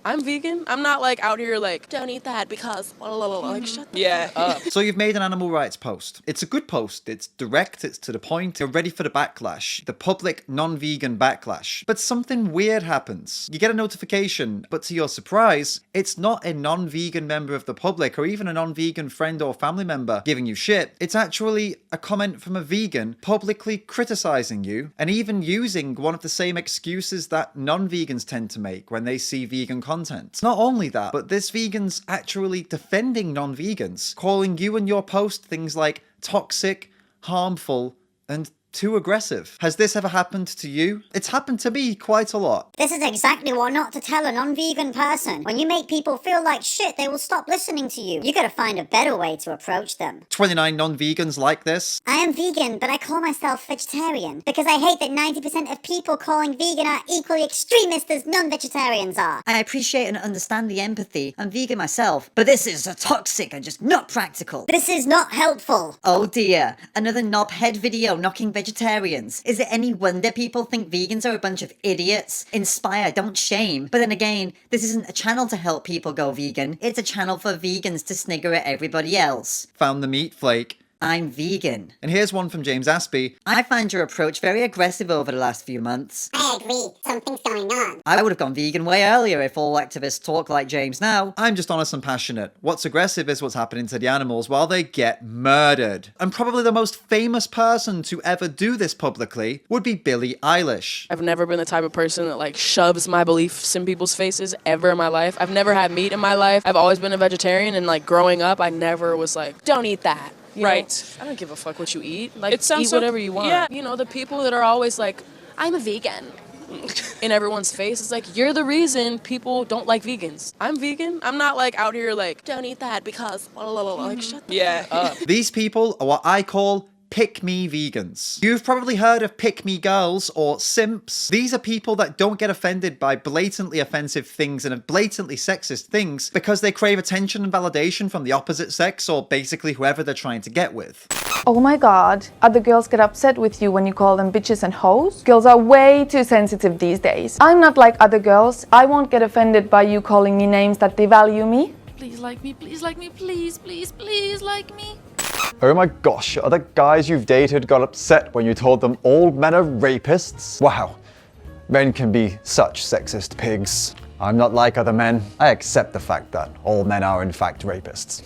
I'm vegan. I'm not like out here like, don't eat that because like shut the fuck up. So you've made an animal rights post. It's a good post. It's direct, it's to the point. You're ready for the backlash, the public non-vegan backlash. But something weird happens. You get a notification, but to your surprise, it's not a non-vegan member of the public or even a non-vegan friend or family member giving you shit. It's actually a comment from a vegan publicly criticizing you and even using one of the same excuses that non-vegans tend to make when they see vegan content. Not only that, but this vegan's actually defending non-vegans, calling you and your post things like toxic, harmful, and too aggressive. Has this ever happened to you? It's happened to me quite a lot. This is exactly what not to tell a non-vegan person. When you make people feel like shit, they will stop listening to you. You gotta find a better way to approach them. 29 non-vegans like this. I am vegan, but I call myself vegetarian because I hate that 90% of people calling vegan are equally extremist as non-vegetarians are. I appreciate and understand the empathy. I'm vegan myself, but this is toxic and just not practical. This is not helpful. Oh dear, another knobhead video knocking vegetarians. Is it any wonder people think vegans are a bunch of idiots? Inspire, don't shame. But then again, this isn't a channel to help people go vegan. It's a channel for vegans to snigger at everybody else. Found the meat flake. I'm vegan. And here's one from James Aspey. I find your approach very aggressive over the last few months. I agree. Something's going on. I would have gone vegan way earlier if all activists talk like James now. I'm just honest and passionate. What's aggressive is what's happening to the animals while they get murdered. And probably the most famous person to ever do this publicly would be Billie Eilish. I've never been the type of person that like shoves my beliefs in people's faces ever in my life. I've never had meat in my life. I've always been a vegetarian, and like growing up, I never was like, don't eat that. You Right. know? I don't give a fuck what you eat. Like, It sounds eat so- whatever you want. yeah. You know, the people that are always like, I'm a vegan. In everyone's face, it's like, you're the reason people don't like vegans. I'm vegan. I'm not like out here like, don't eat that because like shut the fuck up. These people are what I call pick-me vegans. You've probably heard of pick-me girls or simps. These are people that don't get offended by blatantly offensive things and blatantly sexist things because they crave attention and validation from the opposite sex or basically whoever they're trying to get with. Oh my god, other girls get upset with you when you call them bitches and hoes? Girls are way too sensitive these days. I'm not like other girls. I won't get offended by you calling me names that devalue me. Please like me, please like me, please, please, please like me. Oh my gosh, other guys you've dated got upset when you told them all men are rapists? Wow, men can be such sexist pigs. I'm not like other men. I accept the fact that all men are in fact rapists.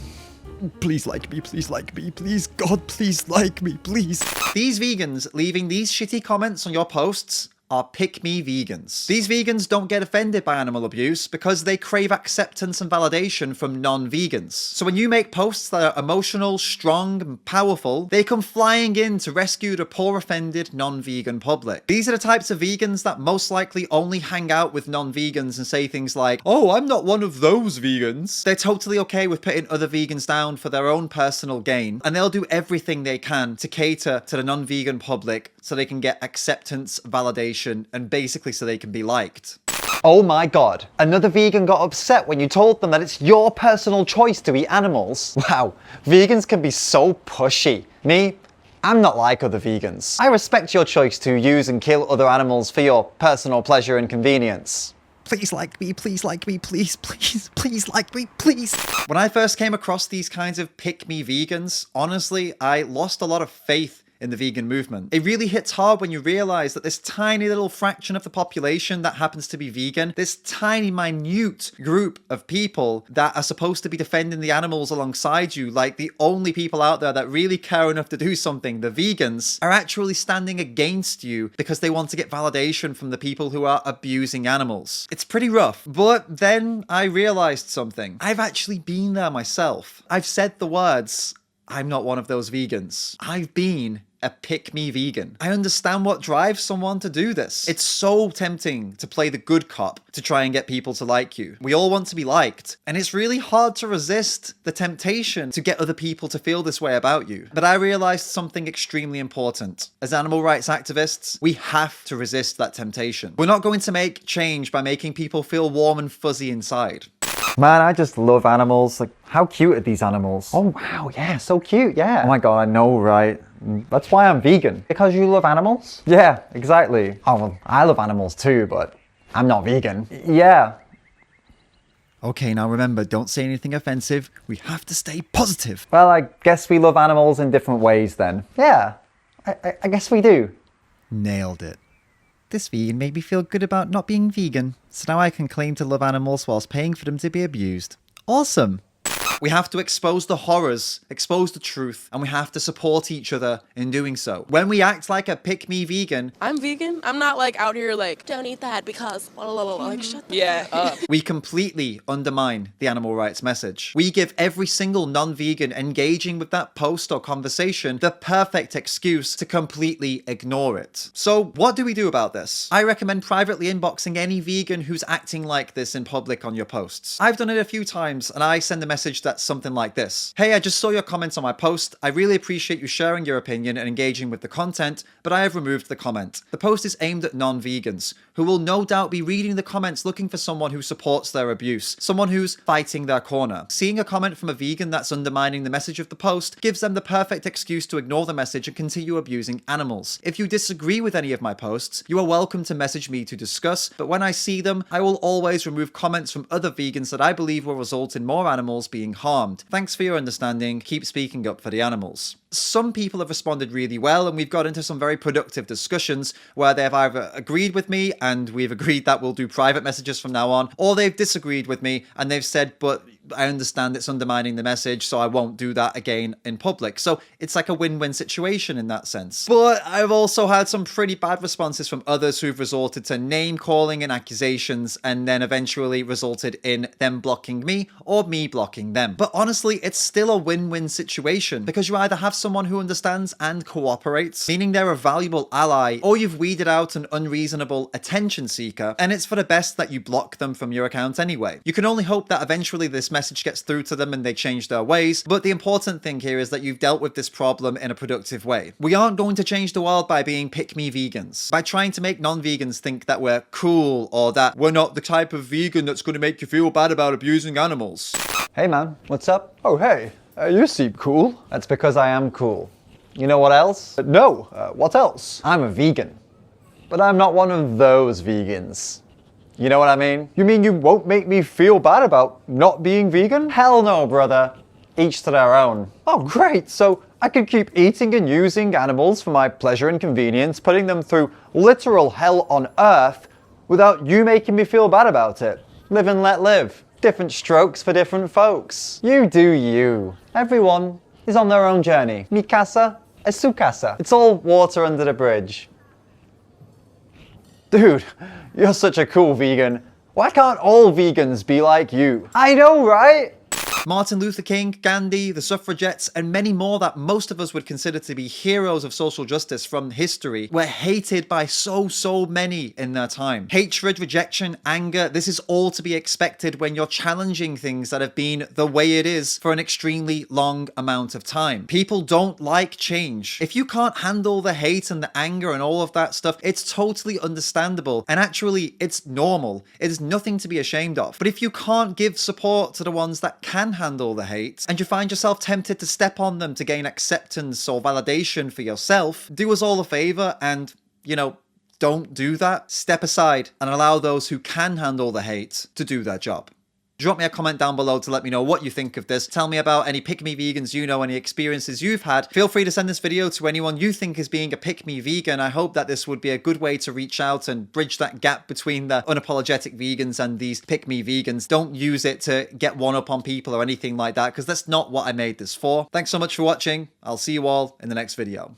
Please like me, please, God, please like me, please. These vegans leaving these shitty comments on your posts are pick-me vegans. These vegans don't get offended by animal abuse because they crave acceptance and validation from non-vegans. So when you make posts that are emotional, strong, and powerful, they come flying in to rescue the poor offended non-vegan public. These are the types of vegans that most likely only hang out with non-vegans and say things like, oh, I'm not one of those vegans. They're totally okay with putting other vegans down for their own personal gain, and they'll do everything they can to cater to the non-vegan public so they can get acceptance, validation, and basically so they can be liked. Oh my god, another vegan got upset when you told them that it's your personal choice to eat animals. Wow, vegans can be so pushy. Me, I'm not like other vegans. I respect your choice to use and kill other animals for your personal pleasure and convenience. Please like me, please, please like me, please. When I first came across these kinds of pick-me vegans, honestly, I lost a lot of faith in the vegan movement. It really hits hard when you realize that this tiny little fraction of the population that happens to be vegan, this tiny minute group of people that are supposed to be defending the animals alongside you, like the only people out there that really care enough to do something, the vegans, are actually standing against you because they want to get validation from the people who are abusing animals. It's pretty rough. But then I realized something. I've actually been there myself. I've said the words, I'm not one of those vegans. I've been a pick-me vegan. I understand what drives someone to do this. It's so tempting to play the good cop to try and get people to like you. We all want to be liked, and it's really hard to resist the temptation to get other people to feel this way about you. But I realized something extremely important. As animal rights activists, we have to resist that temptation. We're not going to make change by making people feel warm and fuzzy inside. Man, I just love animals. Like, how cute are these animals? Oh wow, yeah, so cute, yeah. Oh my god, I know, right? That's why I'm vegan. Because you love animals? Yeah, exactly. Oh, well, I love animals too, but I'm not vegan. Yeah. Okay, now remember, don't say anything offensive. We have to stay positive. Well, I guess we love animals in different ways then. Yeah, I guess we do. Nailed it. This vegan made me feel good about not being vegan, so now I can claim to love animals whilst paying for them to be abused. Awesome! We have to expose the horrors, expose the truth, and we have to support each other in doing so. When we act like a pick-me vegan, I'm vegan. I'm not like out here like, don't eat that because blah, blah, blah, blah. Like, shut the fuck up. we completely undermine the animal rights message. We give every single non-vegan engaging with that post or conversation the perfect excuse to completely ignore it. So what do we do about this? I recommend privately inboxing any vegan who's acting like this in public on your posts. I've done it a few times, and I send a message that's something like this. Hey, I just saw your comments on my post. I really appreciate you sharing your opinion and engaging with the content, but I have removed the comment. The post is aimed at non-vegans, who will no doubt be reading the comments looking for someone who supports their abuse, someone who's fighting their corner. Seeing a comment from a vegan that's undermining the message of the post gives them the perfect excuse to ignore the message and continue abusing animals. If you disagree with any of my posts, you are welcome to message me to discuss, but when I see them, I will always remove comments from other vegans that I believe will result in more animals being harmed. Thanks for your understanding. Keep speaking up for the animals. Some people have responded really well, and we've got into some very productive discussions where they've either agreed with me and we've agreed that we'll do private messages from now on, or they've disagreed with me and they've said, but I understand it's undermining the message, so I won't do that again in public. So it's like a win-win situation in that sense. But I've also had some pretty bad responses from others who've resorted to name-calling and accusations, and then eventually resulted in them blocking me or me blocking them. But honestly, it's still a win-win situation, because you either have someone who understands and cooperates, meaning they're a valuable ally, or you've weeded out an unreasonable attention seeker, and it's for the best that you block them from your account anyway. You can only hope that eventually this message gets through to them and they change their ways, but the important thing here is that you've dealt with this problem in a productive way. We aren't going to change the world by being pick-me vegans, by trying to make non-vegans think that we're cool, or that we're not the type of vegan that's going to make you feel bad about abusing animals. Hey man, what's up? Oh hey, you seem cool. That's because I am cool. You know what else? No, what else? I'm a vegan. But I'm not one of those vegans. You know what I mean? You mean you won't make me feel bad about not being vegan? Hell no, brother. Each to their own. Oh, great. So I can keep eating and using animals for my pleasure and convenience, putting them through literal hell on earth without you making me feel bad about it. Live and let live. Different strokes for different folks. You do you. Everyone is on their own journey. Mi casa es su casa. It's all water under the bridge. Dude, you're such a cool vegan. Why can't all vegans be like you? I know, right? Martin Luther King, Gandhi, the suffragettes, and many more that most of us would consider to be heroes of social justice from history were hated by so many in their time. Hatred, rejection, anger, this is all to be expected when you're challenging things that have been the way it is for an extremely long amount of time. People don't like change. If you can't handle the hate and the anger and all of that stuff, it's totally understandable, and actually it's normal. It is nothing to be ashamed of. But if you can't give support to the ones that can handle the hate, and you find yourself tempted to step on them to gain acceptance or validation for yourself, do us all a favor and, don't do that. Step aside and allow those who can handle the hate to do their job. Drop me a comment down below to let me know what you think of this. Tell me about any pick-me vegans you know, any experiences you've had. Feel free to send this video to anyone you think is being a pick-me vegan. I hope that this would be a good way to reach out and bridge that gap between the unapologetic vegans and these pick-me vegans. Don't use it to get one up on people or anything like that, because that's not what I made this for. Thanks so much for watching. I'll see you all in the next video.